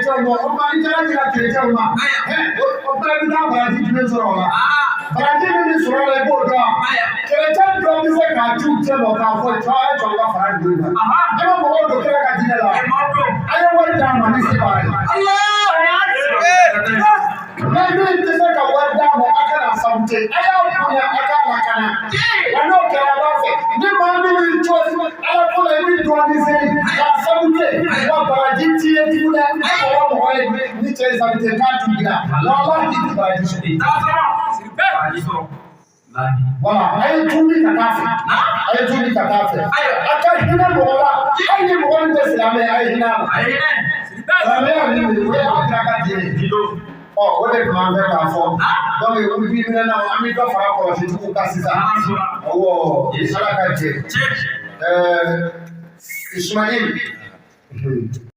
kyerɛkyerɛ wo ɔma ne gyina kyerɛkyerɛ wo ma ɔbra bi na abaragye tumi nsɔrɔ ɔla abaragye ne ne sɔrɔ ɔla ɛbɔ ɔdɔ a kyerɛkyerɛ dɔ bi sɛ kaakye kyerɛ ma ɔkaafo ɛtwa ɔla fara ne dɔba ɛma ma wɔdɔ kɛrɛ ka gyina la ayɛ wɔre da ama ne se baare Maybe this is a word down or something. I don't know I know the man will choose. I don't know every one is saying something. What I did to them, which is something not to be done. What did by this? Voilà, I do me catastrophe. I do me catastrophe. I can't remember what I didn't want to say. I know. Oh, what a man better for. Don't you be there now? I'm not for a policy to Cassisa. Oh, it's like I did. Ismail.